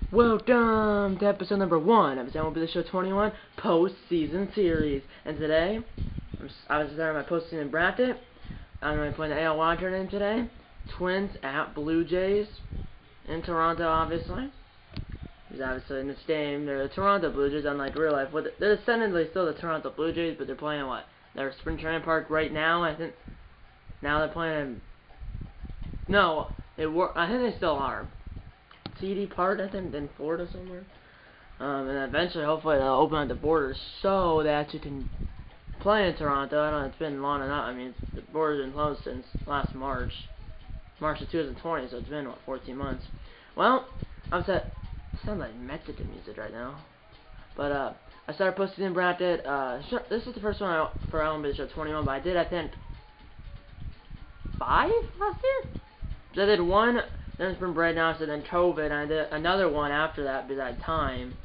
Welcome to episode number 1 of MLB The Show 21 Postseason Series. And today, I was there in my postseason bracket. I'm going to be playing the AL Wild Card game today. Twins at Blue Jays in Toronto, obviously. Because obviously in this game, they're the Toronto Blue Jays, unlike real life. They're essentially still the Toronto Blue Jays, but they're playing what? Their spring training park right now. I think now they're playing. No, I think they still are. TD Park, I think, in Florida somewhere. And eventually, hopefully, they'll open up the borders so that you can play in Toronto. I don't know, it's been long enough. I mean, the borders have been closed since last March of 2020, so it's been, what, 14 months. Well, I'm set. Sounds like Mexican music right now. But, I started posting in bracket. This is the first one for MLB The Show 21, but I did, I think, 5 last year? So I did one. Then spring break now, so then COVID, and I did another one after that because I had time.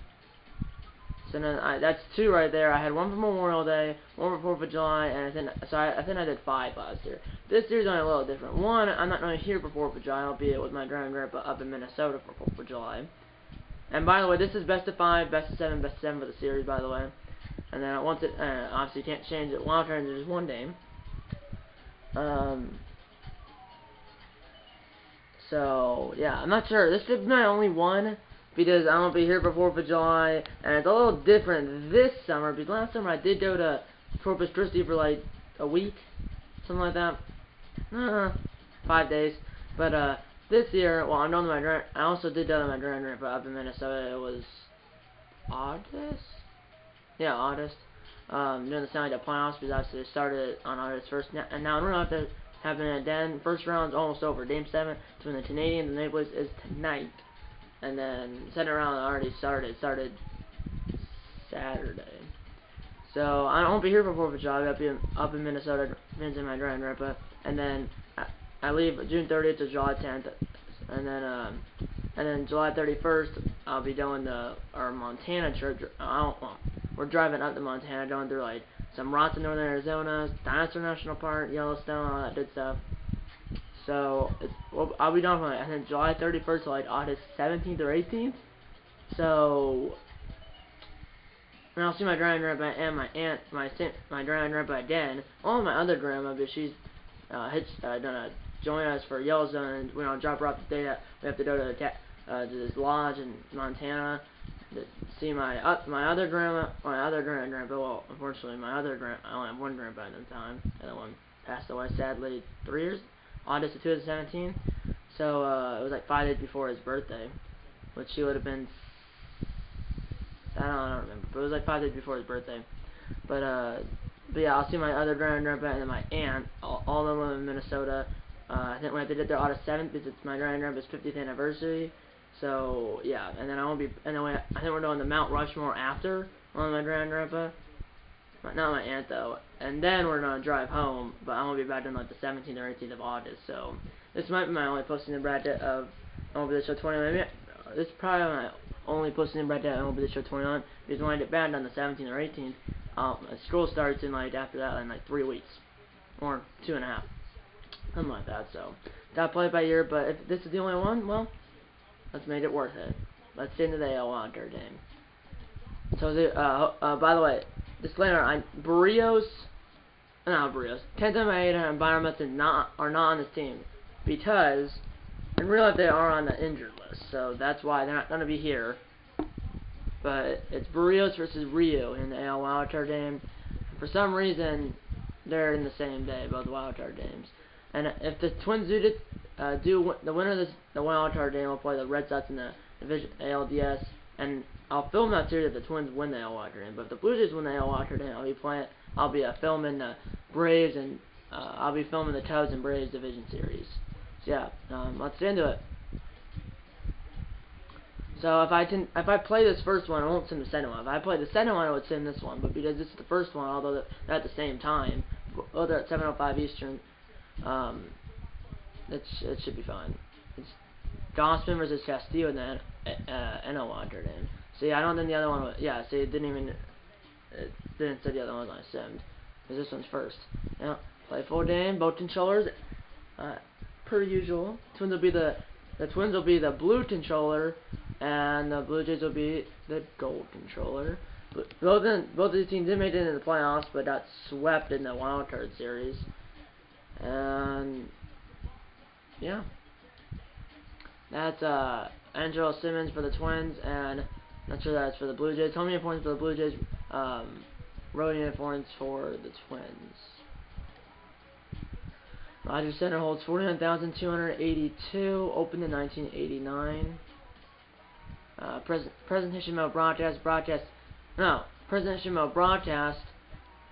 So then that's 2 right there. I had one for Memorial Day, one for 4th of July, and I think I did 5 last year. This year's only a little different. One, I'm not going to here for 4th of July, albeit with my grandpa up in Minnesota for 4th of July. And by the way, this is best of 5, best of 7, best of 7 for the series, by the way. And then once it, obviously you can't change it. Wild cards are just one game. So, yeah, I'm not sure. This is my only one because I won't be here for 4th of July, and it's a little different this summer because last summer I did go to Corpus Christi for like a week, something like that. 5 days. But this year, well, I'm done with my I also did go to my grandpa up in Minnesota. It was August? Yeah, August. Doing the Stanley Cup playoffs because obviously it started on August 1st, and now I don't know if they're happening again. First round's almost over. Game 7 between the Canadians and the Maple Leafs is tonight. And then second round already started. It started Saturday. So I won't be here for 4th of July. I'll be up in Minnesota visiting my grandpa. And then I leave June 30th to July 10th. And then July 31st I'll be doing our Montana trip. We're driving up to Montana, going through like some rocks in northern Arizona, Dinosaur National Park, Yellowstone, all that good stuff. So I'll be done from I think July 31st to like August 17th or 18th. So and I'll see my grandpa and my aunt, my grandpa again. All my other grandma, but she's gonna join us for Yellowstone, and we're gonna drop her off the day that we have to go to this lodge in Montana. To see my other grandpa. Well, unfortunately, I only have one grandpa at the time. The other one passed away sadly 3 years, August of 2017. So it was like 5 days before his birthday, which he would have been. I don't remember, but it was like 5 days before his birthday. But yeah, I'll see my other grandpa and then my aunt. All of them live in Minnesota. I think we have to do it there August 7th because it's my grandpa's 50th anniversary. So yeah, and then I think we're doing the Mount Rushmore after on my grandpa, not my aunt though. And then we're gonna drive home, but I won't be back on like the 17th or 18th of August. So this might be my only posting in bracket of MLB The Show 21. Maybe this is probably my only posting in bracket of MLB The Show 21 because when I get back on the 17th or 18th, school starts in like after that in like 3 weeks or 2.5, something like that. So gotta play it by ear. But if this is the only one, well, let's make it worth it. Let's get into the AL Wild Card game. So, by the way, disclaimer: Kenta Maeda and Byron Buxton are not on this team because in real life they are on the injured list. So that's why they're not going to be here. But it's Barrios versus Rio in the AL Wild Card game. For some reason, they're in the same day, both Wild Card games. And if the Twins the winner of the Wild Card game will play the Red Sox in the division ALDS, and I'll film that series if the Twins win the AL Wild Card game. But if the Blue Jays win the AL Wild Card game, I'll be filming the Braves and I'll be filming the Cubs and Braves division series. So yeah, let's get into it. So if I play this first one, I won't sim the second one. If I play the second one, I would sim this one. But because this is the first one, although they're at the same time, both are at 7:05 Eastern. It should be fine. It's Gossman versus Castillo in the NL Wild Card game. See, I don't think the other one was. Yeah, see, it didn't say the other one was simmed. Because this one's first. Yeah, play full game, both controllers. Per usual. The Twins will be the blue controller, and the Blue Jays will be the Gold Controller. Both of these teams did make it into the playoffs, but got swept in the wild card series. And yeah, that's Angelo Simmons for the Twins, and not sure that's for the Blue Jays. Home uniforms for the Blue Jays. Road uniforms for the Twins. Rogers Center holds 49,282. Opened in 1989. Presentation mode broadcast. Presentation mode broadcast.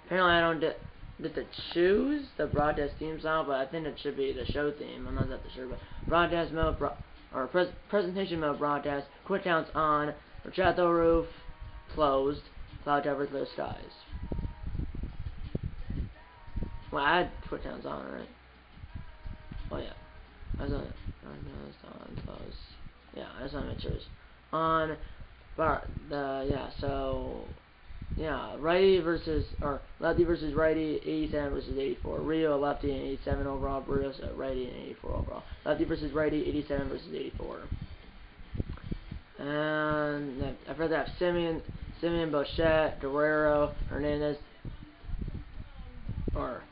Apparently, I don't get to choose the broadcast theme style, but I think it should be the show theme. I'm not that sure, but broadcast mode presentation mode broadcast. Quick counts on. Retrato roof closed. Cloud cover clear skies. Well, I had quick counts on, right? Oh yeah, I was on close. Yeah, I just want to make sure it's on. But so yeah, lefty versus righty, 87 versus 84. Rio lefty and 87 overall. Barrios righty and 84 overall. Lefty versus righty, 87 versus 84. And I've heard that Simeon, Bochette, Guerrero, Hernandez, or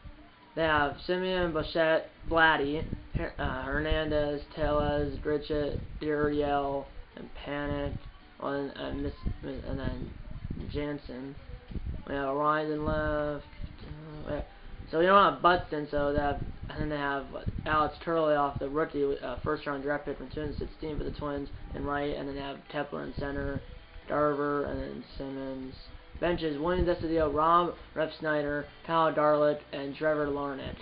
they have Simeon, Bochette, Vladdy, Hernandez, Tellez, Gritchett, Duriel, and Panic, and then Jansen. We have Ryan left. So we don't have Buxton, so they have Alex Turley, the rookie, first-round draft pick from 2016 for the Twins, in right, and then they have Tepler in center, Darver, and then Simmons. Benches: William Desidio, Rob Refsnyder, Kyle Darlick, and Trevor Larnett.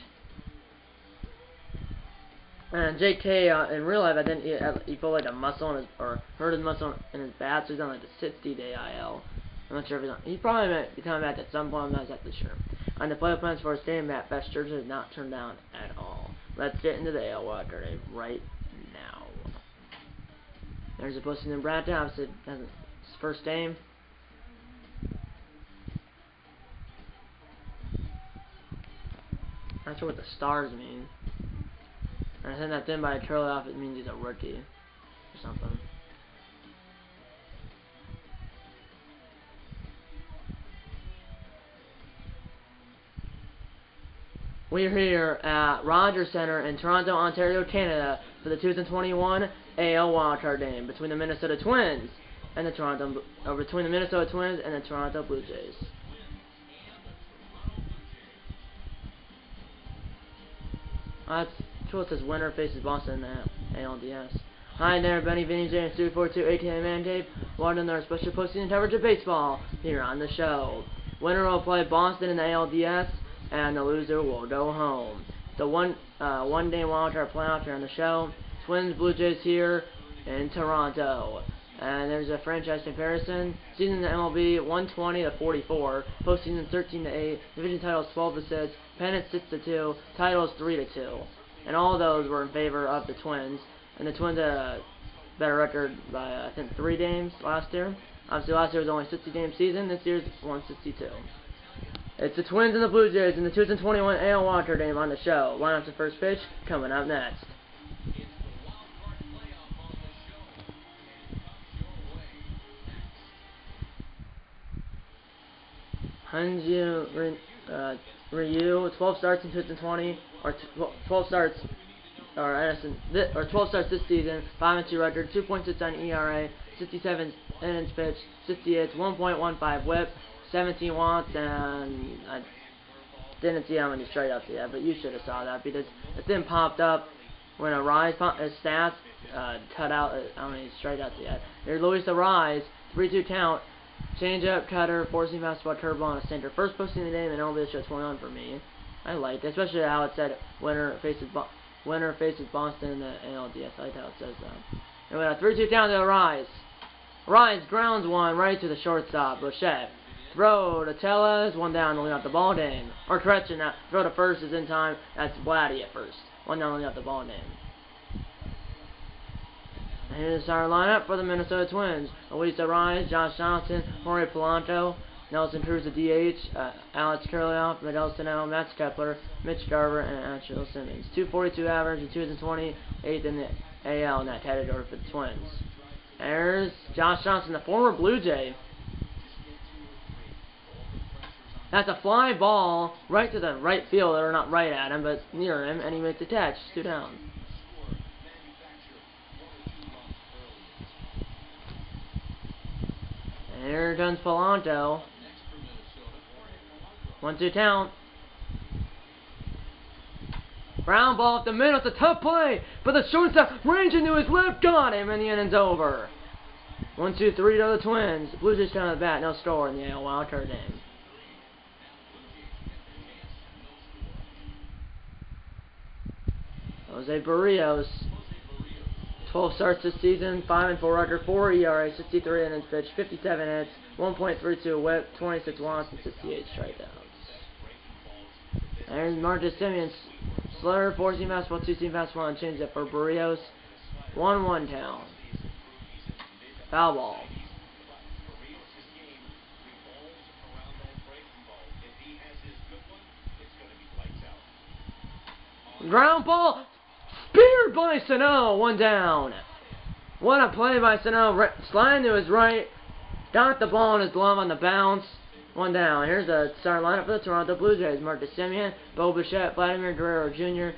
And JK, in real life, I think he felt like a muscle in his, or hurt his muscle in his back, so he's on like a 60-day IL. I'm not sure if he's on. He probably might be coming back at some point. I'm not exactly sure. On the playoff plans for stadium at best, Church has not turned down at all. Let's get into the AL Wildcard right now. There's a Postseason Brad Thompson. His first game. Not sure what the stars mean. And I think that then by Turley off, it means he's a rookie or something. We're here at Rogers Center in Toronto, Ontario, Canada for the 2021 AL Wildcard game between the Minnesota Twins and the Toronto Blue Jays. That's cool. It says winner faces Boston in the ALDS. Hi there, Benny Vinny James 342 ATM Man Tape. Welcome to our special postseason coverage of baseball here on the show. Winner will play Boston in the ALDS, and the loser will go home. The one-day wildcard playoff here on the show. Twins, Blue Jays here in Toronto. And there's a franchise comparison. Season in the MLB 120-44. Postseason 13-8. Division titles 12-6. Pennant 6-2. Titles 3-2. And all of those were in favor of the Twins. And the Twins had a better record by I think 3 games last year. Obviously last year was only a 60-game season. This year's 162. It's the Twins and the Blue Jays in the 2021 AL Wildcard game on the show. Line up the first pitch coming up next. Hanju Ryu, 12 starts in 2020, or 12 starts, or 12 starts this season, 5-2 record, 2.69 ERA, 67 innings pitched, 60 hits, 1.15 WHIP, 17 walks, and I didn't see how many strikeouts he had, but you should have saw that because it then popped up when Arise his stats cut out how many strikeouts he had. There's Luis Arise, 3-2 count. Changeup, cutter, forcing fastball, curveball, and a sinker. First posting of the game, and MLB show 21 for me. I like it, especially how it said winner faces Boston in the ALDS. I like how it says that. And we got a 3-2 down to Rise. Rise grounds one right to the shortstop. Rochette. Throw to Tellez, 1 down, only got the ball game. Or correction, throw to first is in time. That's Vladdy at first. 1 down, only got the ball game. And here's our lineup for the Minnesota Twins. Elisa Rise, Josh Johnson, Jorge Polanco, Nelson Cruz at DH, Alex Kurlioff, Miguel Sano, Matt Kepler, Mitch Garver, and Angelo Simmons. 242 average and 2020, 8th in the AL in that category for the Twins. There's Josh Johnson, the former Blue Jay. That's a fly ball right to the right field, or not right at him, but near him, and he makes the catch. 2 down. And here comes Polanco. 1-2 count. Ground ball up the middle. It's a tough play, but the shortstop ranging to his left, got him, and the inning's over. 1-2-3 to the Twins. The Blue Jays come to the bat, no score in the AL wildcard game. Jose Barrios, 12 starts this season, 5-4 record, 4 ERA, 63 innings pitched, 57 hits, 1.32 WHIP, 26 walks, and 68 strikeouts. There's Marcus Semien, slur, 4-seam fastball, 2-seam fastball, and change it for Barrios. 1-1 count. Foul ball. Ground ball, speared by Sano, 1 down. What a play by Sano, sliding to his right, got the ball in his glove on the bounce, 1 down. Here's the starting lineup for the Toronto Blue Jays. Marcus Semien, Bo Bichette, Vladimir Guerrero Jr.,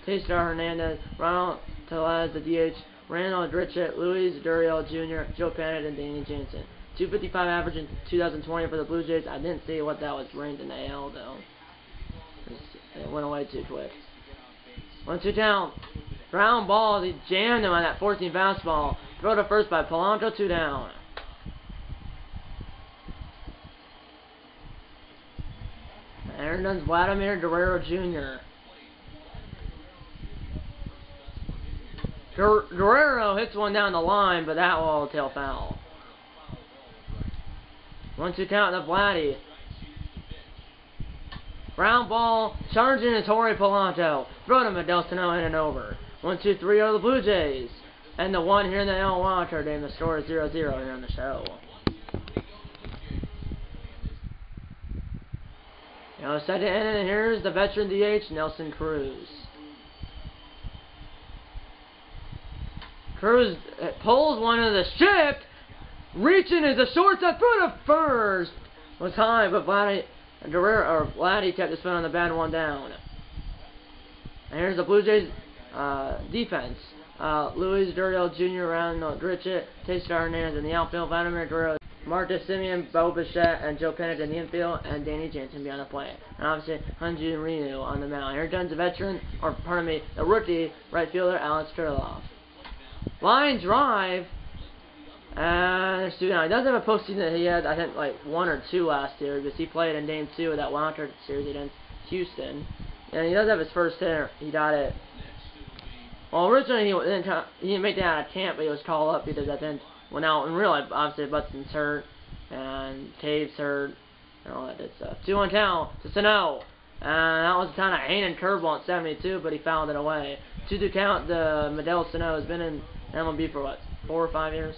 Taystar Hernandez, Ronald Tellez, the DH, Randall Dritchett, Luis Gurriel Jr., Joe Pennant, and Danny Jansen. 255 average in 2020 for the Blue Jays. I didn't see what that was ranked in the AL, though. It went away too quick. 1-2 down. Ground ball. He jammed him on that 14 fastball. Throw to first by Polanco. 2 down. There comes Vladimir Guerrero Jr. Guerrero hits one down the line, but that will tail foul. 1-2 count to Vladdy. Ground ball, charging is Jorge Polanco. Throw to Miguel Sano, in and over. 1-2-3 are the Blue Jays. And the 1 here in the AL wildcard game. The score is 0-0 here on the show. Second inning, here's the veteran DH, Nelson Cruz. Cruz pulls one of the shift. Reaching is a shortstop, throw to first. Was high, but Vladdy kept his foot on the bat, 1 down. And here's the Blue Jays defense. Luis Gurriel Jr., Ronald Dritchett, Taystar Hernandez in the outfield, Vladimir Guerrero, Marcus Semien, Bo Bichette, and Joe Pennant in the infield, and Danny Jansen behind the plate. And obviously, Hyun-Jin Ryu on the mound. Here comes the rookie right fielder, Alex Kirilloff. Line drive, and there's 2 down. He does have a postseason. He had, I think, like 1 or 2 last year, because he played in Game 2 of that wildcard series against Houston. And he does have his first hitter. He got it. Well, originally he didn't make that out of camp, but he was called up because I think went out and real life. Obviously, Butson's hurt and Taves hurt and all that good stuff. 2-1 count to Sano. And that was kind of hanging curveball at 72, but he fouled it away. 2-2 count. The Miguel Sano has been in MLB for what, 4 or 5 years?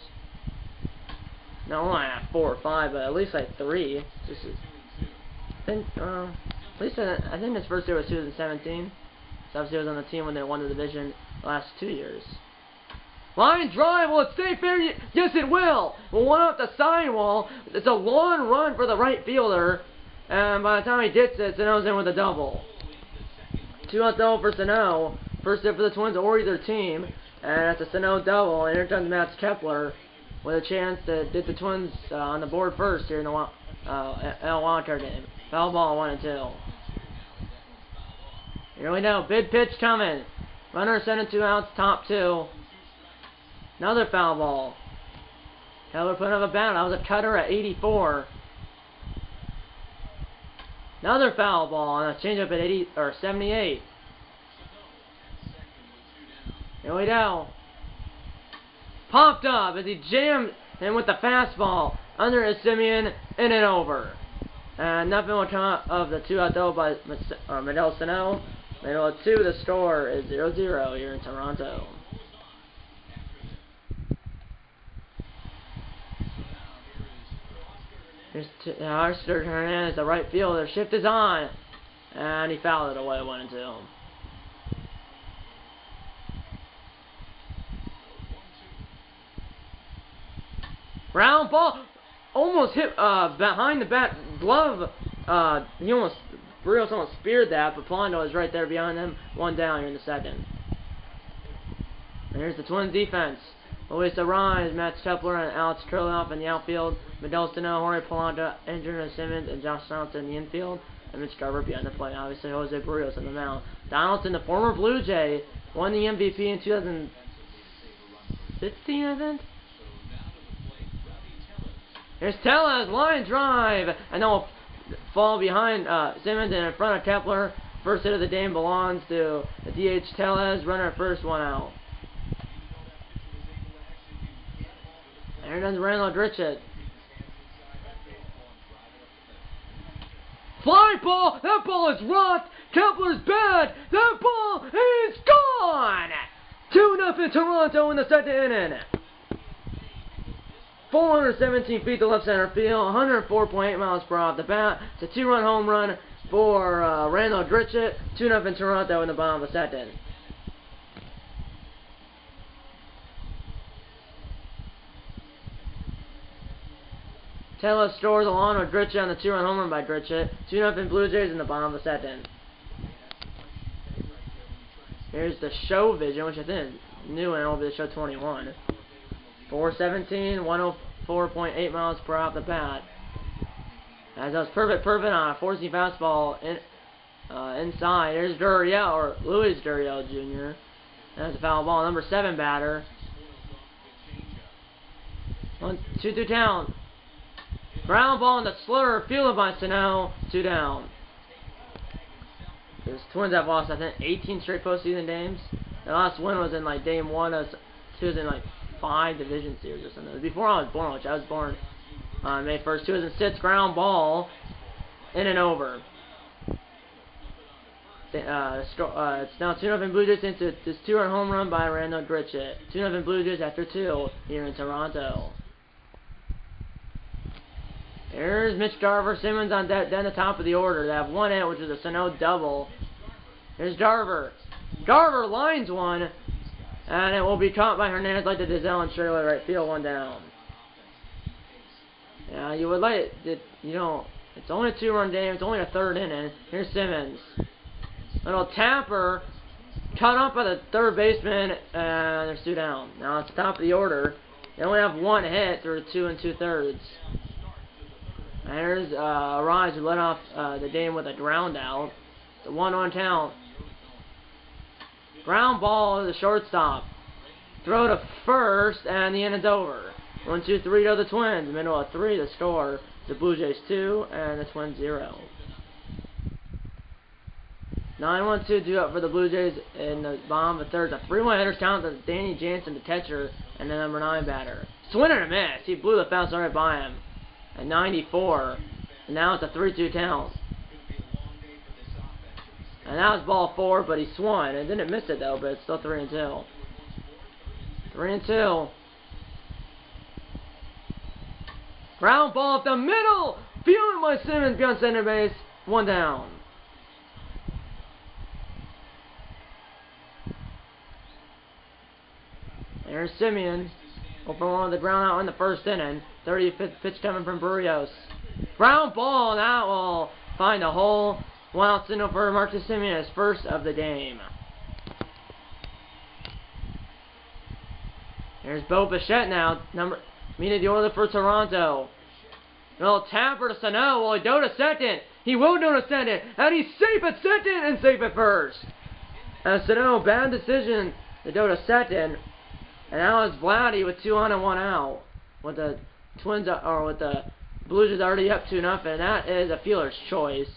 No, only not 4 or 5, but at least like 3. I think his first year was 2017. So obviously he was on the team when they won the division the last 2 years. Line drive, will it stay fair? Yes, it will. Well, one off the sidewall. It's a long run for the right fielder. And by the time he gets it, Sano's in with a double. 2-0 for Sano. First hit for the Twins or either team. And that's a Sano double. And here comes Max Kepler with a chance to get the Twins on the board first here in the AL wildcard game. Foul ball, 1-2. Here we go. Big pitch coming. Runner sending 2 outs, top 2. Another foul ball. Keller put up a bat. That was a cutter at 84. Another foul ball and a changeup at 78. Here we go. Popped up as he jammed him with the fastball under his Semien, in and over. And nothing will come out of the 2-out double by Miguel Sano. Middle of 2, the score is 0-0 here in Toronto. Here's Oscar Hernandez, the right fielder. Shift is on. And he fouled it away, 1-2. Ground ball, almost hit behind the bat glove. Barrios almost speared that, but Polanco is right there behind them. One down here in the second. And here's the Twins defense. Luis Arraez, Matt Kepler, and Alex Kirilloff in the outfield. Miguel Sano, Jorge Polanco, Andrew Simmons, and Josh Donaldson in the infield. And Mitch Garver behind the plate. Obviously, Jose Barrios in the mound. Donaldson, the former Blue Jay, won the MVP in 2016, I think. Here's Tellez, line drive, and then will fall behind Simmons and in front of Kepler. First hit of the game belongs to the DH Tellez. Runner at first, one out. Here comes Randall Dritchett. Fly ball! That ball is rocked! Kepler's bad! That ball is gone! 2-0 Toronto in the second inning. 417 feet to left center field, 104.8 miles per hour off the bat. It's a 2-run home run for Randall Dritchett. 2-0 Toronto in the bottom of the second. Tellez scores along with Dritchett on the 2-run home run by Dritchett. 2-0 Blue Jays in the bottom of the second. Here's the show vision, which I think is new and over the show 21. 417, 104.8 miles per hour off the bat. As that was perfect on a 4-seam fastball inside. Here's Gurriel, or Luis Gurriel Jr. That's a foul ball. Number 7 batter. 1-2 down. Ground ball in the slur, fielded by Sano. 2 down. The Twins have lost, I think, 18 straight postseason games. The last win was in like game 1 of 2 was in like 5 division series or something. It was before I was born, which I was born on May 1st. 2006, ground ball in and over. It's now 2-0 Blue Jays into this 2-run home run by Randall Dritchett. 2-0 Blue Jays after 2 here in Toronto. Here's Mitch Garver, Simmons on down the top of the order. They have one hit, which is a Sano double. Here's Garver. Garver lines one, and it will be caught by Hernandez like the Dizelle and straightaway right field, 1 down. Yeah, you would like it, it's only a 2-run game, it's only a 3rd inning. Here's Simmons. Little tapper, cut up by the 3rd baseman, and there's 2 down. Now it's the top of the order. They only have 1 hit through 2 2/3. And here's Arraez, who led off the game with a ground out. It's a 1-1 count. Ground ball to the shortstop. Throw to first, and the inning's over. 1-2-3 to the Twins. Middle of 3 to score. The Blue Jays 2, and the Twins 0. 9-1-2 due up for the Blue Jays in the bottom of the 3rd. The 3-1 hitters count as Danny Jansen, the catcher, and the number 9 batter. Swing and a miss. He blew the fastball right by him. At 94, and now it's a 3-2 count. And that was ball 4, but he swung. It didn't miss it though, but it's still 3-2. 3-2. Ground ball up the middle, fielded by Simmons beyond center base. 1 down. There's Simeon. Open one of the ground out in the 1st inning. 35th pitch coming from Barrios. Ground ball, and that will find a hole. 1 out signal for Marcus Simeon, his 1st of the game. Here's Bo Bichette now, meaning the order for Toronto. Little tapper to Sano. Will he go to second? He will go to second, and he's safe at second and safe at 1st. And Sano, bad decision to go to second. And now it's Vladdy with 2 on and 1 out. With the Twins, or with the Blue Jays already up 2-0. That is a fielder's choice.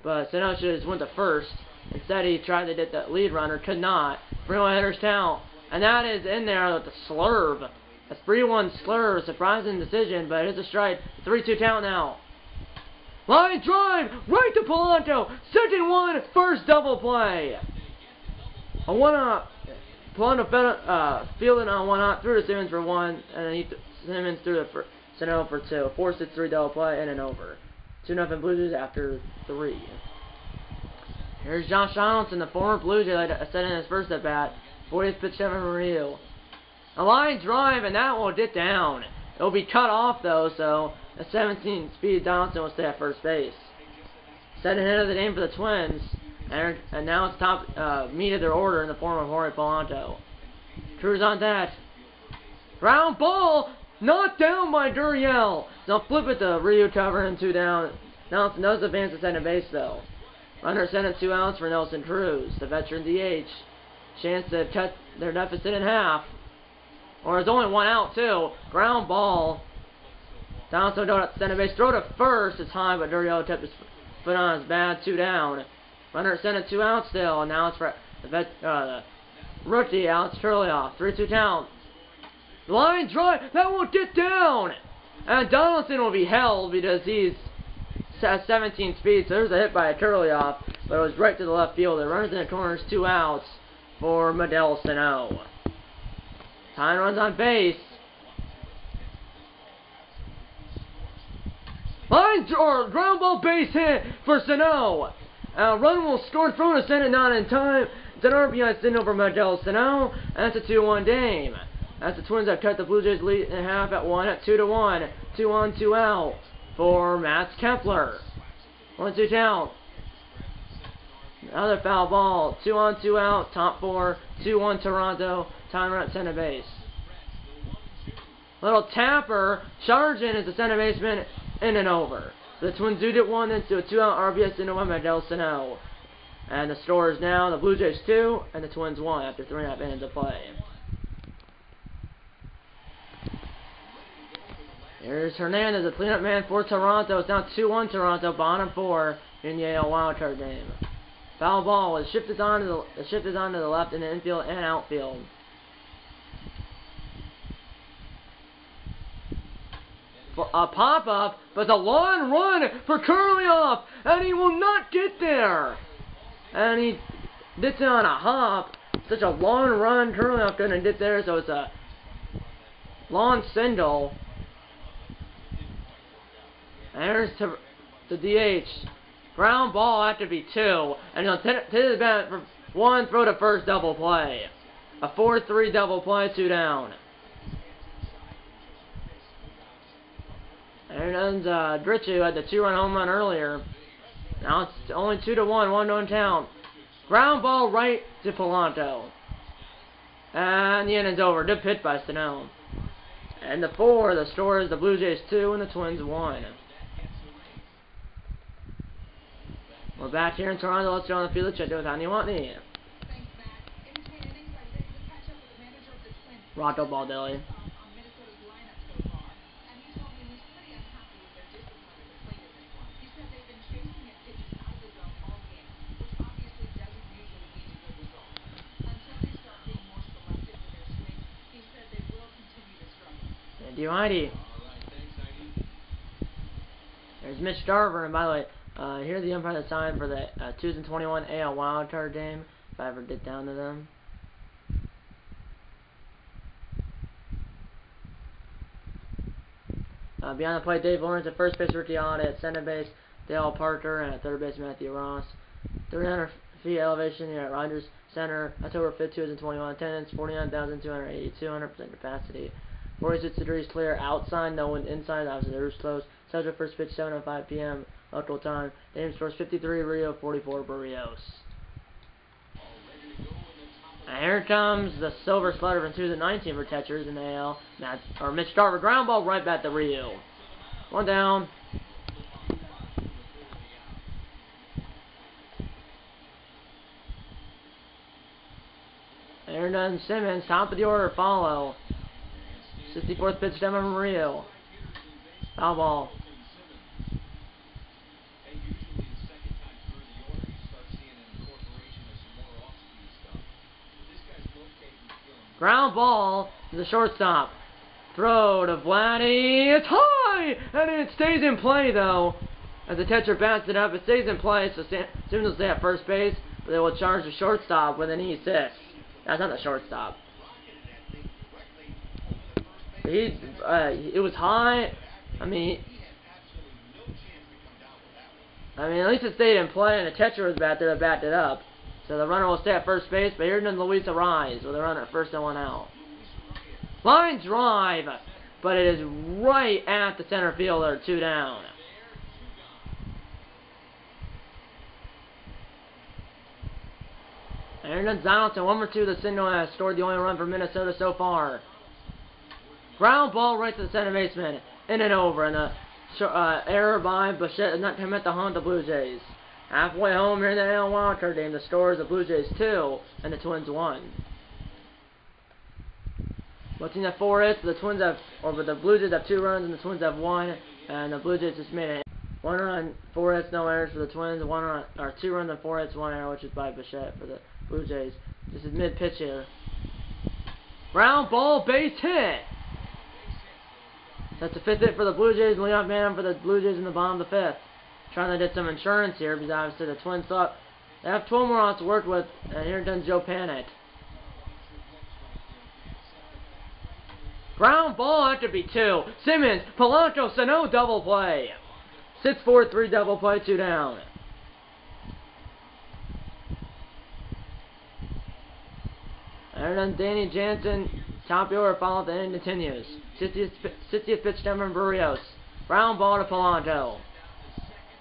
But Sano should have went to 1st. Instead, he tried to get the lead runner, could not. 3-1 hitters count. And that is in there with the slurve. A 3-1 slurve, surprising decision, but it's a strike. 3-2 count now. Line drive, right to Polanco. 2nd one, 1st double play. A 1-out. Polanco fielding on 1-out, threw to Simmons for 1, and then Simmons threw to Sano for 2. 4-6-3 double play, and an over. 2-0 Blue Jays after 3. Here's Josh Donaldson, the former Blue Jay, set in his 1st at bat. 40th pitch coming from Rio. A line drive, and that will get down. It It'll be cut off though, so a 17-speed Donaldson will stay at first base. Second hit of the game for the Twins, and now it's top meat of their order in the form of Jorge Polanco. Cruz on that. Ground ball, knocked down by Gurriel. They'll flip it to Ryu, covering 2 down. Donaldson does advance to second base though. Runner sent at 2 outs for Nelson Cruz, the veteran DH. Chance to cut their deficit in half. Or it's only 1 out too. Ground ball. Donaldson going at center base. Throw to first. It's high, but Gurriel kept his foot on his bat. 2 down. Runner sent at 2 outs still. And now it's for the rookie Alex Turlioff. 3-2 count. Line drive. That won't get down. And Donaldson will be held because he's at 17 speed. So there's a hit by Turlioff, but it was right to the left fielder. Runners in the corners. 2 outs for Medel Sano. Tyne runs on base. Line or ground ball base hit for Sano. Run will score, throw to center, not in time. It's an RBI single for Medel Sano. And that's a 2-1 game. As the Twins have cut the Blue Jays lead in half at 2-1. 2 on, 2 out for Matt Kepler. 1-2 count. Another foul ball. 2 on, 2 out. Top 4. 2-1 Toronto. Tyne run at center base. Little tapper. Charging is the center baseman. In and over. The Twins do get 1 into a 2-out RBI single by Medel Sano. And the score is now the Blue Jays 2 and the Twins 1 after 3.5 innings of play. Here's Hernandez, the cleanup man for Toronto. It's now 2-1 Toronto, bottom 4 in the AL wildcard game. Foul ball was shifted onto the left in the infield and outfield. A pop-up, but the long run for Kurlioff, and he will not get there. And he gets it on a hop. Such a long run, Kurlioff couldn't get there, so it's a long single. And there's the DH. Ground ball after be 2, and he'll hit his bat for 1, throw to first, double play. A 4-3 double play, 2 down. And then Dritchu had the 2-run home run earlier. Now it's only 2-1, 1-1 count. Ground ball right to Polanco. And the inning's over. Good pitch by Sano. And the 4, the score is the Blue Jays 2 and the Twins 1. We're back here in Toronto. Let's go on the field. Check it with Andy Watney. Rocco Baldelli. Andy Whitey. There's Mitch Garver, and by the way, here's the umpire that signed for the 2021 AL wildcard game, if I ever get down to them. Beyond the plate, Dave Lawrence at first base, Ricky Holiday at center base, Dale Parker, and at third base, Matthew Ross. 300 feet elevation here at Rogers Center, October 5th, 2021. Attendance 49,282, 100% capacity. 46 degrees clear outside, no wind inside. Obviously, the roof's closed. Scheduled first pitch 7:05 p.m. local time. Name scores 53 Rio, 44 Barrios. And here comes the silver slider from 2019 for catchers in the AL. Mitch Garver, ground ball right back to Rio. 1 down. Aaron Simmons, top of the order, follow. 64th pitch down from Rio. Foul ball. Ground ball to the shortstop. Throw to Vladdy. It's high! And it stays in play, though. As the catcher bats it up, it stays in play, so Simmons will stay at first base, but they will charge the shortstop with an E6. That's not the shortstop. It was high. I mean, at least it stayed in play, and the catcher was back there to back it up. So the runner will stay at first base, but here comes Luis Arraez with a runner at first and 1 out. Line drive. but it is right at the center fielder, 2 down. Aaron Donaldson, 1-2, the single has scored the only run for Minnesota so far. Ground ball right to the center baseman, in and over, and the error by Bichette does not commit to haunt the Blue Jays. Halfway home here in the AL Wildcard game, the score is the Blue Jays 2 and the Twins 1. Looking at 4 hits, the Blue Jays have 2 runs and the Twins have 1, and the Blue Jays just made it 1 run, 4 hits, no errors for the Twins, 2 runs and 4 hits, 1 error, which is by Bichette for the Blue Jays. This is mid pitch here. Ground ball, base hit. That's the 5th hit for the Blue Jays. Leon Van for the Blue Jays in the bottom of the 5th. Trying to get some insurance here because obviously the Twins thought they have 12 more outs to work with, and here comes Joe Panic. Ground ball, that could be 2. Simmons, Polanco, Sano double play. 6-4-3 double play, 2 down. And then Danny Jansen, top order, follow the inning continues. 60th pitch down from Barrios. Ground ball to Polanco.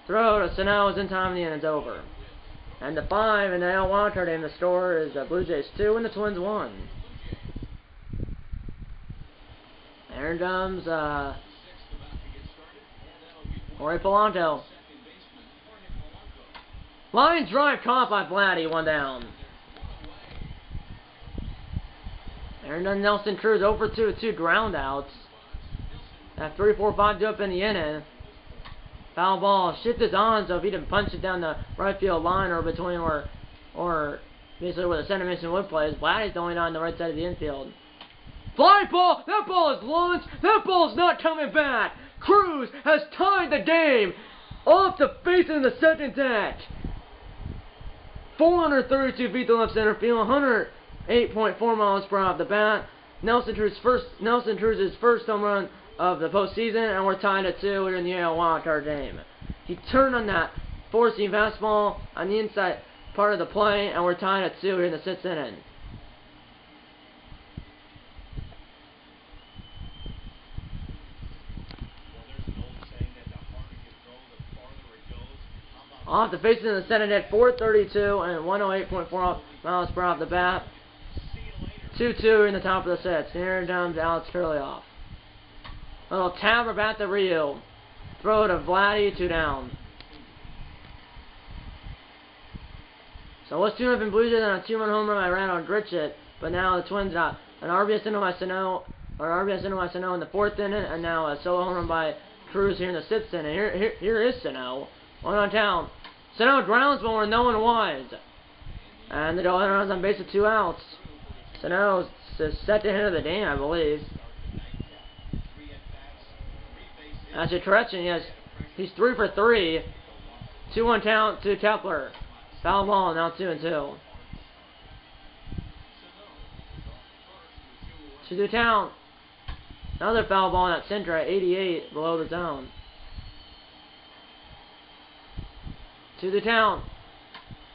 Throw to Sano is in time, the inning's over. And the 5 in the AL Wildcard game, the score is the Blue Jays 2 and the Twins 1. Here comes Jorge Polanco. Line drive caught by Vladdy, 1 down. Aaron Nelson Cruz 0-for-2 with 2 ground outs. That 3-4-5 do up in the inning. Foul ball shifted on, so if he didn't punch it down the right field line or between or basically where the center mission would play, Vladdy's only on the right side of the infield. Fly ball! That ball is launched! That ball is not coming back! Cruz has tied the game! Off the face of the second deck! 432 feet to left center field, 108.4 miles per hour off the bat. Nelson Cruz's first home run of the postseason, and we're tied at 2 here in the AL Wildcard game. He turned on that four-seam fastball on the inside part of the play, and we're tied at 2 here in the 6th inning. Off the face of the center net, 432 and 108.4 miles per hour off the bat. 2-2 in the top of the 6th. Here comes Alex Curley-off. Little tabber bat to Rio. Throw to Vladdy, 2 down. So what's 2-0 Blue Jays on a 2-run home run by Randall Gritchett, but now the Twins got an RBS into my Sano in the 4th inning, and now a solo home run by Cruz here in the 6th inning. Here is Sano. 1 on town. Sano grounds one where no one was. And the goal runs on base with 2 outs. Sano is set to hit of the game, I believe. That's a correction, yes. He's 3 for 3. 2 on town to Kepler. Foul ball, now 2-2. 2 to town. Another foul ball in that center at 88 below the zone. 2 to town.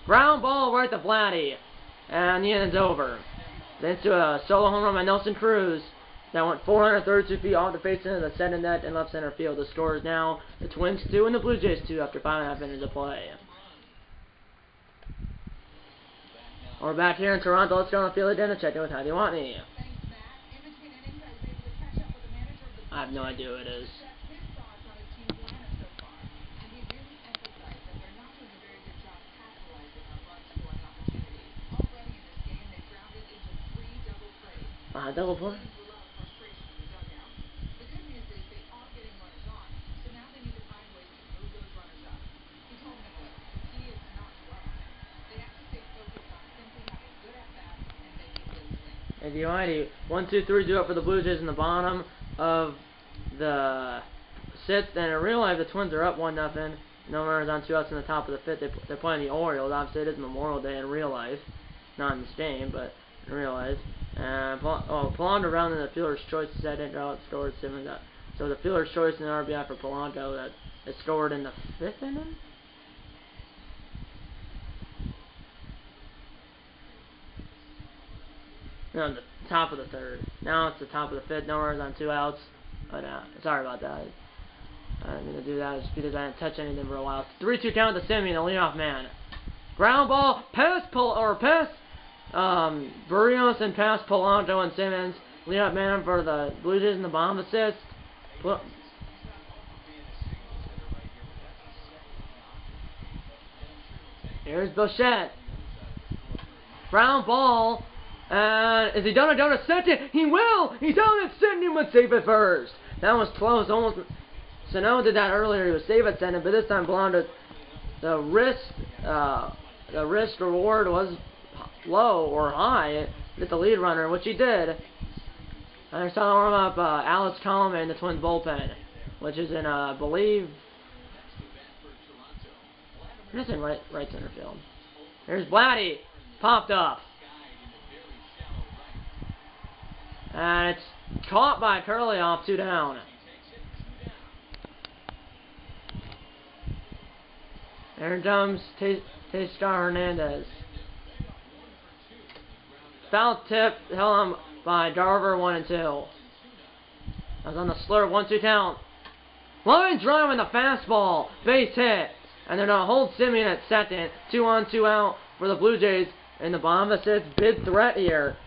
Ground ball right to Vladdy. And the inning's over. Then to a solo home run by Nelson Cruz. That went 432 feet off the face into the center net and left center field. The score is now the Twins 2 and the Blue Jays 2 after 5.5 innings of play. We're back here in Toronto. Let's go on the field again and check in with How Do You Want Me? I have no idea who it is. Double play. And the almighty 1-2-3 do it for the Blue Jays in the bottom of the 6th, and in real life the Twins are up 1-0. No runners on 2 outs in the top of the 5th. They're playing the Orioles. Obviously it is Memorial Day in real life, not in this game, but in real life. And Polanco rounding the fielder's choice is that out scored 7. So the fielder's choice in the RBI for Polanco that is scored in the 5th inning. No, the top of the 3rd. Now it's the top of the 5th. No runners on 2 outs. But sorry about that. I didn't mean to do that just because I didn't touch anything for a while. 3-2 count to Simeon, the leadoff man. Ground ball, pass Barrios and pass Polanco and Simmons. Leadoff man for the Blue Jays in the bottom of the 6th. Here's Bichette. Ground ball. And is he done to second? He will! He's down at second. He would save it first. That was close. Almost. Sano did that earlier. He was safe at second, but this time Polanco, the risk reward was low or high. Get the lead runner, which he did. And I saw warm up Alex Coleman in the Twins bullpen, which is in I believe. It's in right center field. Here's Blatty. Popped up. And it's caught by Curley off 2 down. There comes Teoscar Hernandez. Foul tip held him by Darver 1-2. I was on the slurve 1-2 count. Line drive in the fastball. Base hit. And they're going to hold Simeon at second. 2 on, 2 out for the Blue Jays in the bottom of the 6th. Big threat here.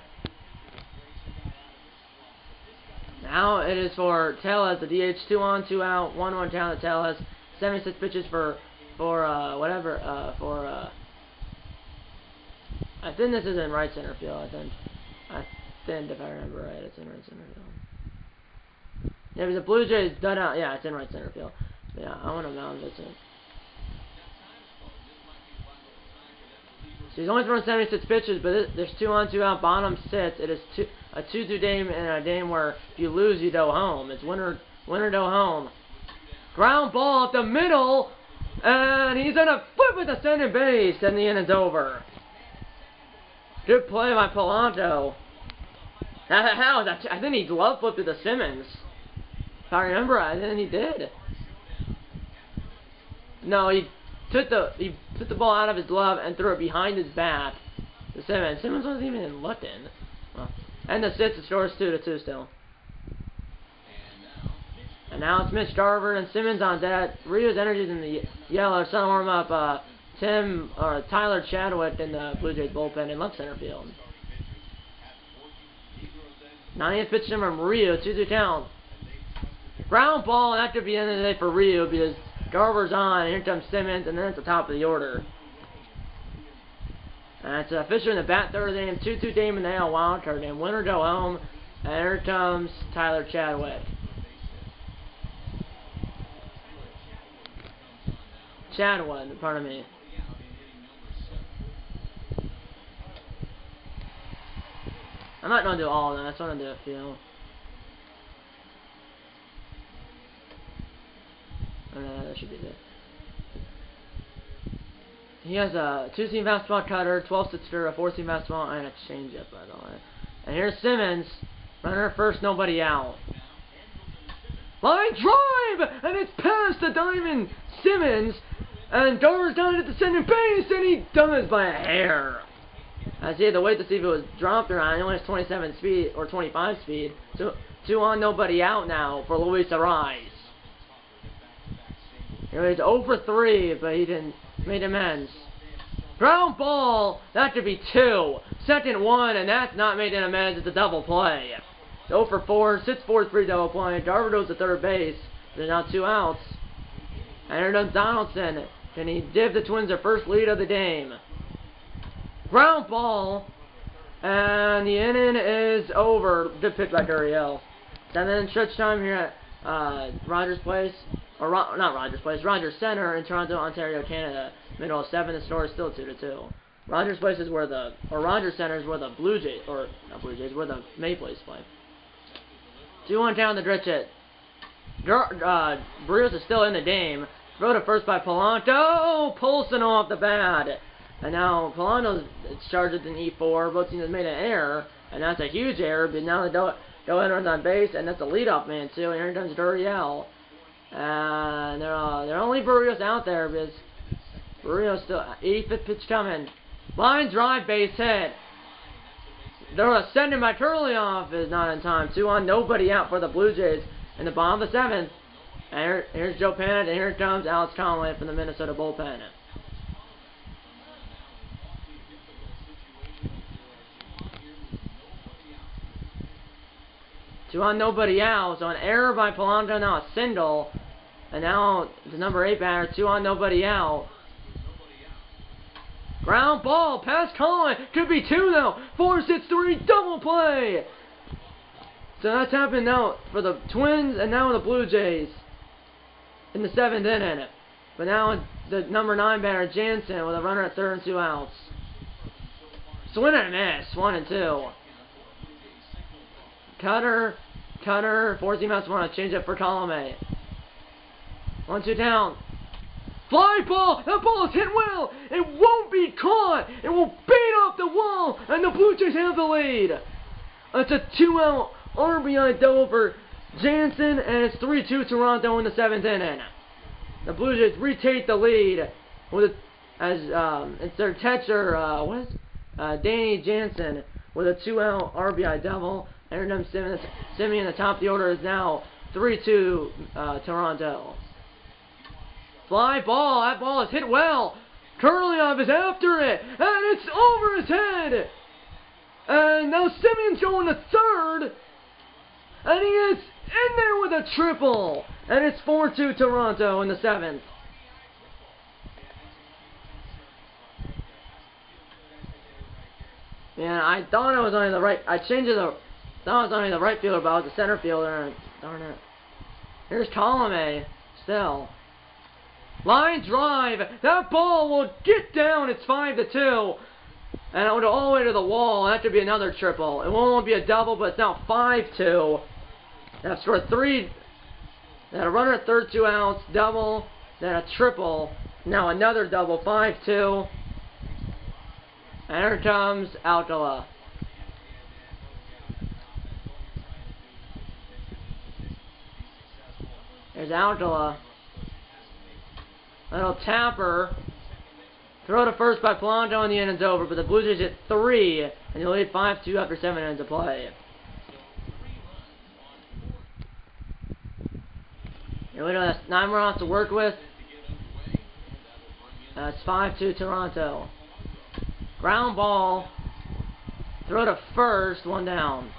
Now it is for Tellez, the DH. 2 on, 2 out. 1-1 count to Tellez. 76 pitches I think this is in right center field. I think if I remember right, it's in right center field. Yeah, because the Blue Jays done out. Yeah, it's in right center field. Yeah, I want to mound this in. So he's only thrown 76 pitches, but there's 2 on, 2 out, bottom 6. It is a 2-2 game, and a game where if you lose, you go home. It's winner go home. Ground ball up the middle, and he's on a flip with the center base, and the inning's over. Good play by Polanco. I think he glove flipped it to Simmons. If I remember right, I think he did. No, he took the ball out of his glove and threw it behind his back to Simmons. Simmons wasn't even looking. Well, and the 6th scores 2-2 still. And now it's Mitch Garver and Simmons on deck. Rio's Energy's in the yellow. Sun warm up Tyler Chadwick in the Blue Jays bullpen in left center field. 90th pitch from Rio, 2-2 count. Ground ball, and that could be the end of the day for Rio because Garver's on, and here comes Simmons, and then it's the top of the order. And it's Fisher in the bat third of the game, 2-2 game in the AL wildcard game. Winner go home, and here comes Tyler Chadwick. Chadwick, pardon me. I'm not going to do all of them, I just want to do a few. That should be good. He has a 2-seam fastball cutter, 12-6 stir, a 4-seam fastball, and a changeup, by the way. And here's Simmons, runner first, nobody out. Line drive, and it's past the diamond. Simmons, and Garver's down at the center base, and he dummies by a hair. As he had to wait to see if it was dropped or not. He only has 27 speed or 25 speed. So 2 on, nobody out now for Luis Arraez. He's 0 for 3, but he didn't make amends. Ground ball, that could be 2. Second 1, and that's not making amends. It's a double play. 0 for 4, 6-4-3 double play. Garver goes to third base. There's now 2 outs. And here comes Donaldson. Can he give the Twins their first lead of the game? Ground ball, and the inning is over. Good pitch by Gurriel. 7-inning stretch time here at Rogers Place, or not Rogers Place, Rogers Center in Toronto, Ontario, Canada. Middle of 7. The score is still 2-2. Rogers Place is where Rogers Center is where the Blue Jays, or not Blue Jays, where the Maple Leafs play. 2-1 down the stretch hit. Barrios is still in the game. Throw to first by Polanco. Polson off the bat. And now Polanco's charged with an E4. Both teams have made an error, and that's a huge error. But now they go ahead and runs on base, and that's a leadoff man too. And here comes Gurriel. And they're only Barrios out there because Barrios still 85th pitch coming. Line drive, base hit. They're sending by Kurlioff is not in time. 2 on, nobody out for the Blue Jays in the bottom of the 7th. And here's Joe Pennant, and here comes Alex Conway from the Minnesota bullpen. 2 on, nobody out. So an error by Polanco, now a single. And now the number 8 batter, 2 on, nobody out. Ground ball, past Conway, could be 2 now. 4-6-3, double play. So that's happened now for the Twins and now the Blue Jays in the 7th inning. But now the number 9 batter, Jansen, with a runner at 3rd and 2 outs. Swing and a miss, 1-2. Cutter, forcing out one, change up for Colomé. 1-2 down. Fly ball! That ball is hit well! It won't be caught! It will beat off the wall! And the Blue Jays have the lead! It's a 2-out RBI double for Jansen, and it's 3-2 Toronto in the 7th inning. The Blue Jays retake the lead with it's their catcher, Danny Jansen, with a 2-out RBI double. And Simeon, the top of the order, is now 3-2 Toronto. Fly ball, that ball is hit well. Kurlioff is after it, and it's over his head. And now Simeon's going to 3rd, and he is in there with a triple. And it's 4-2 Toronto in the 7th. Yeah, I thought I was on the right. I changed it. Thought I was only the right fielder, but I was the center fielder. Darn it. Here's Colomé. Still. Line drive. That ball will get down. It's 5-2. And it will go all the way to the wall. That could be another triple. It won't be a double, but it's now 5-2. That's for 3. Then a runner at 3rd, 2 outs. Double. Then a triple. Now another double. 5-2. And here comes Alcala. There's Alcala. Little tapper. Throw to first by Polanco, and the inning's over. But the Blue Jays hit 3, and they lead 5-2 after 7 innings of play. Here we go. That's 9 runs to work with. That's 5-2 Toronto. Ground ball. Throw to first. 1 down.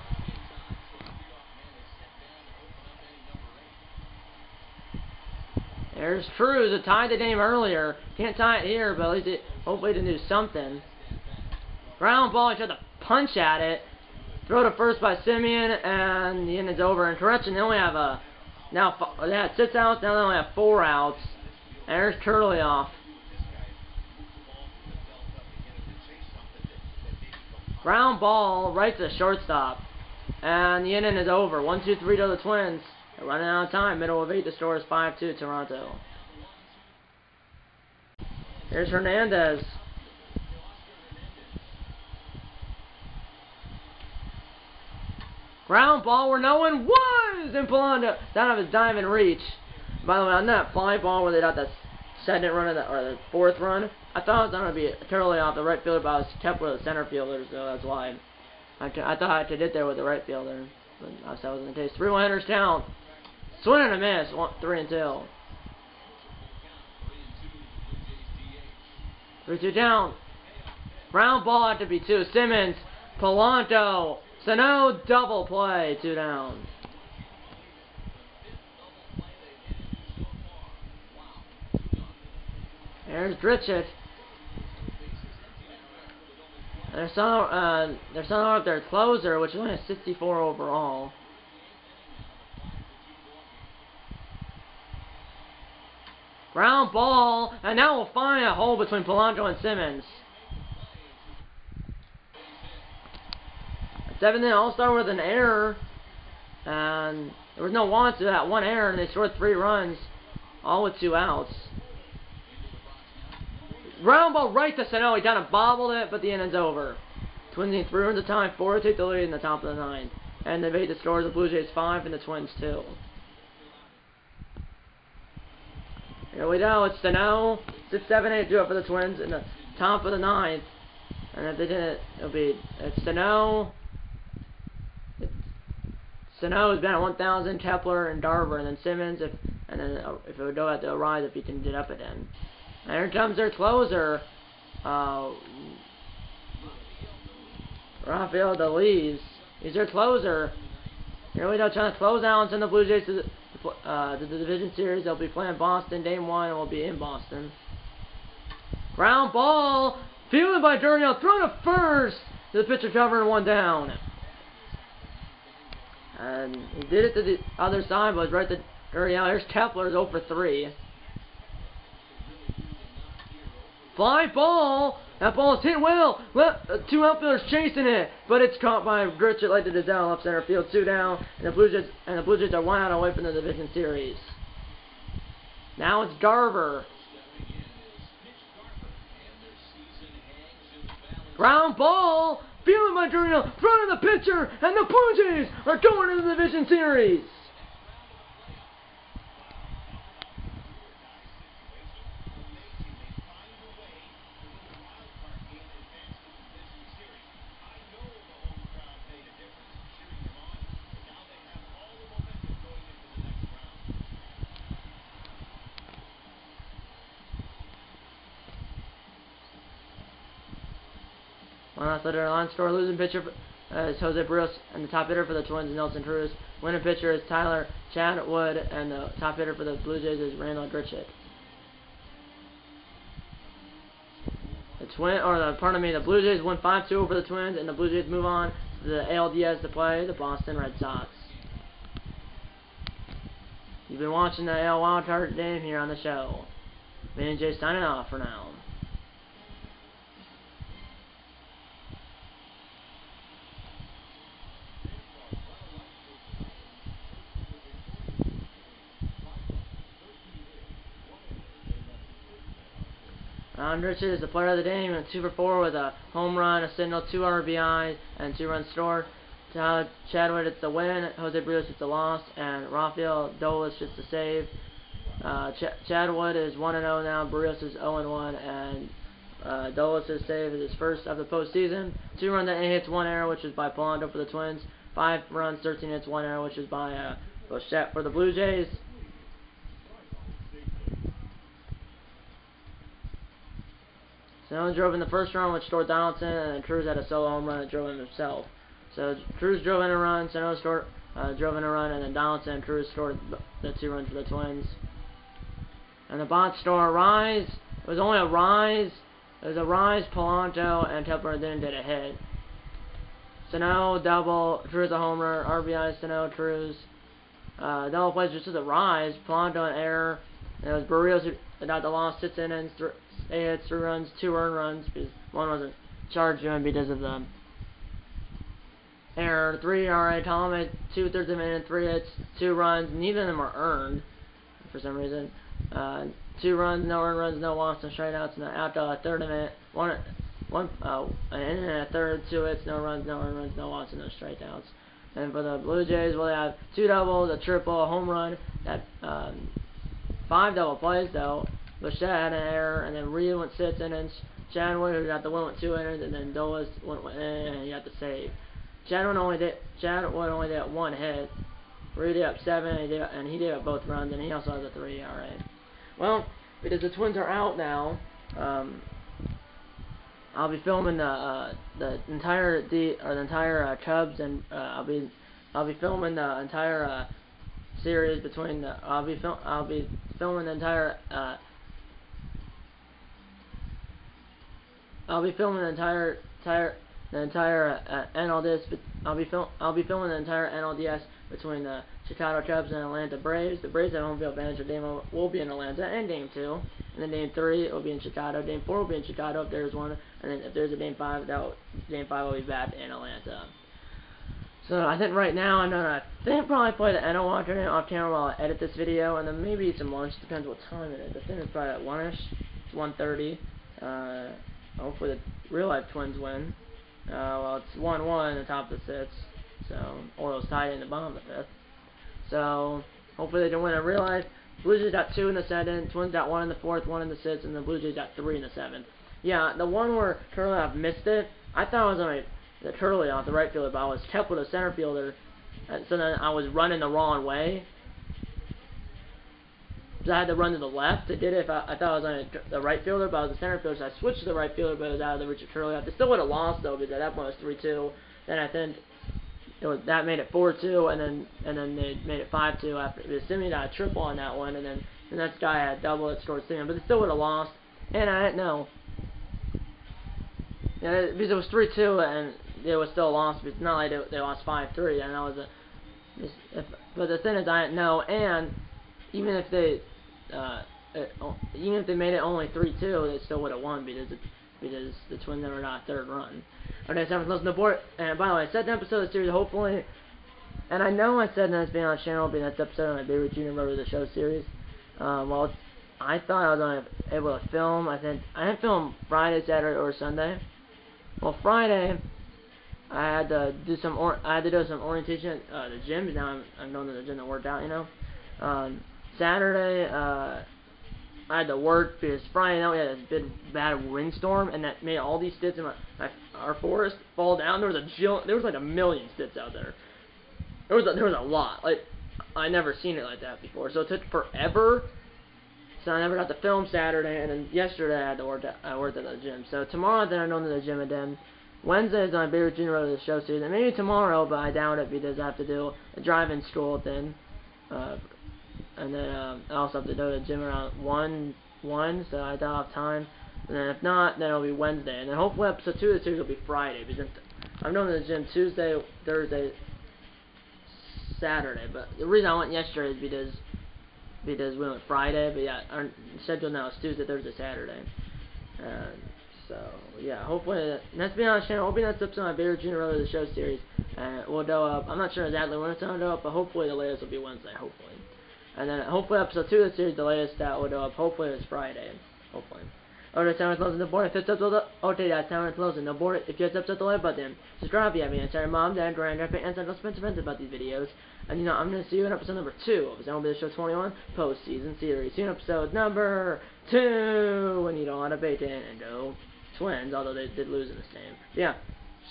There's Cruz, that tied the game earlier. Can't tie it here, but at least hopefully to do something. Ground ball, he tried to punch at it. Throw to first by Simeon, and the inning's over. And correction, they only have they had 6 outs, now they only have 4 outs. And there's Kurlioff. Ground ball right to the shortstop. And the inning is over. 1-2-3 to the Twins. They're running out of time. Middle of 8. The score is 5-2 Toronto. Here's Hernandez. Ground ball where no one was! And Polanco down of his diamond reach. By the way, on that fly ball where they got the 2nd run or the 4th run, I thought it was going to be totally off the right fielder, but I was kept with the center fielder, so that's why I thought I could hit there with the right fielder. But that wasn't the case. 3-1 hitters count. Swing and a miss. 3-2. 3-2 down. Ground ball had to be 2. Simmons, Polanco, Sano, double play. 2 down. There's Dritchett. They're starting off their closer, which is only a 64 overall. Ground ball, and now we'll find a hole between Polanco and Simmons. 7th inning, All-Star with an error, and there was no wants to that 1 error, and they scored 3 runs, all with 2 outs. Ground ball right to Sano. He kind of bobbled it, but the inning's over. Twins need 3 runs of time, 4 to take the lead in the top of the 9th. And they've made the scores. The Blue Jays 5 and the Twins 2. Here we go. It's Sano. 6, 7, 8 do it for the Twins in the top of the 9th. And if they didn't, it'll be it's Sano. It's Sano is down at 1,000. Kepler and Darver, and then Simmons. If it would go at the rise, if he can get up again. And here comes their closer, Rafael DeLees. He's their closer. Here we go, trying to close out and send the Blue Jays to the division series. They'll be playing Boston game 1, and we'll be in Boston. Ground ball, fielded by Duriel, thrown to first. The pitcher covering 1 down. And he did it to the other side, but it was right to Duriel. Here's Kepler, 0 for 3. Fly ball. That ball is hit well. Two outfielders chasing it, but it's caught by Gritchett like the down left center field. 2 down, and the Blue Jays are 1 out away from the division series. Now it's Garver. Ground ball, fielded by Duriel, front of the pitcher, and the Blue Jays are going to the division series. One last letter line score. Losing pitcher is Jose Barrios, and the top hitter for the Twins is Nelson Cruz. Winning pitcher is Tyler Chadwood, and the top hitter for the Blue Jays is Randall Gritchett. The Blue Jays won 5-2 over the Twins, and the Blue Jays move on to the ALDS to play the Boston Red Sox. You've been watching the AL Wildcard game here on the show. Me and Jay signing off for now. Gritchett is the player of the game, and 2 for 4 with a home run, a single, 2 RBIs, and 2 runs scored. Tyler Chadwood, it's the win. Jose Barrios, it's the loss, and Rafael Dolis, just the save. Chadwood is 1-0 now. Barrios is 0-1, and Dolis' save is his first of the postseason. 2 runs, 8 hits, 1 error, which is by Polanco for the Twins. 5 runs, 13 hits, 1 error, which is by Bochette for the Blue Jays. Sano drove in the first run, which scored Donaldson, and then Cruz had a solo home run that drove him himself. So Cruz drove in a run, Sano drove in a run, and then Donaldson and Cruz scored the 2 runs for the Twins. And the box score, Rise. It was only a Rise. It was a Rise, Polanco, and Kepler then did a hit. Sano, double, Cruz a homer, RBI, Sano, Cruz. Double plays just to the Rise, Polanco an error. And it was Barrios who got the loss, 6 innings, 8 hits, 3 runs, 2 earned runs, because one wasn't charged him because of the error. 3 ERA, Tom 2/3 of an inning, 3 hits, 2 runs. Neither of them are earned for some reason. 2 runs, no earned runs, no walks, no strikeouts. And after a third of it, an inning and a third, 2 hits, no runs, no earned runs, no walks, and no strikeouts. And for the Blue Jays, well, they have 2 doubles, a triple, a home run. That 5 double plays though. Bochette had an error, and then Reed went 6 innings. Chadwood, who got the win, went 2 innings, and then Dolis went and he got the save. Chadwood only did 1 hit. Reed did up 7, and he did up both runs, and he also has a 3 ERA. Well, because the Twins are out now, I'll be filming the entire Cubs, and I'll be filming the entire series between the. I'll be filming the entire. I'll be filming the entire NLDS. I'll be filming the entire NLDS between the Chicago Cubs and Atlanta Braves. The Braves have home field advantage. The game will be in Atlanta, and Game 2. And then Game 3 it will be in Chicago. Game 4 will be in Chicago if there's one. And then if there's a Game 5, Game 5 will be back in Atlanta. So I think right now I'm gonna probably play the NL Walker game off camera while I edit this video, and then maybe eat some lunch. Depends what time it is. I think it's probably at 1ish. It's 1:30. Hopefully the real life Twins win. Well, it's 1-1 in the top of the 6th. So Orioles tied in the bottom of the 5th. So hopefully they can win in real life. Blue Jays got 2 in the 7th. Twins got 1 in the 4th, 1 in the 6th, and the Blue Jays got 3 in the 7th. Yeah, the one where Turley missed it, I thought it was only the Turley off the right fielder, but it was Kepler, the center fielder, And so then I was running the wrong way. So I had to run to the left to get it. If I thought I was on the right fielder, but I was a center fielder, so I switched to the right fielder, but it was out of the reach of Turley. I still would have lost though, because at that point it was 3-2. Then I think that made it 4-2, and then they made it 5-2 after because Simeon got a triple on that one, and then the next guy had a double that scored Simeon, but they still would have lost. And I didn't know. Yeah, because it was 3-2, and it was still a loss. But it's not like they lost 5-3, and that was but the thing is, I didn't know, and even if they made it only 3-2, they still would have won because the Twins never got a third run. Okay, so I'm closing the board. And by the way, second episode of the series, hopefully. And I know I said that it's being on the channel, will be the next episode of my Baby Junior Road to the Show series. Well, I thought I was only able to film. I didn't film Friday, Saturday, or Sunday. Well, Friday, I had to do some orientation at the gym. Because now I'm going to the gym to work out, you know. Saturday, I had to work because Friday night we had this big bad windstorm, and that made all these sticks in our forest fall down. There was like a million sticks out there. There was a lot. Like I never seen it like that before. So it took forever. So I never got to film Saturday, and then yesterday I worked at the gym. So tomorrow then I'm going to the gym again. Wednesday is my Baby Junior Road to the Show series, and maybe tomorrow, but I doubt it because I have to do a drive-in school thing. And then I also have to go to the gym around 1, so I don't have time. And then if not, then it'll be Wednesday. And then hopefully episode 2 of the series will be Friday, because I'm going to the gym Tuesday, Thursday, Saturday. But the reason I went yesterday is because we went Friday, but yeah, our schedule now is Tuesday, Thursday, Saturday. So yeah, hopefully that's been on the channel. Hopefully that's episode of my Baby Junior Road to the Show series. We'll go up. I'm not sure exactly when it's going to go up, but hopefully the latest will be Wednesday. Hopefully. And then hopefully episode 2 of the series, the latest that will go up. Hopefully it's Friday. Hopefully. Okay, time to close the board. If it's episode, okay, that's time to close the board. If you have episode the like button, subscribe if you have any. Tell your mom, dad, grandpa, and uncle Spencer about these videos. And you know, I'm gonna see you in episode number 2 of MLB The Show 21 postseason series. See you in episode number 2 when you don't want to bait in and go Twins, although they did lose in this game. Yeah,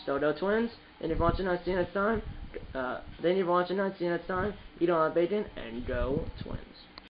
still go Twins. And if you're watching, I'll see you next time. See you next time. You don't want to bait in and go Twins.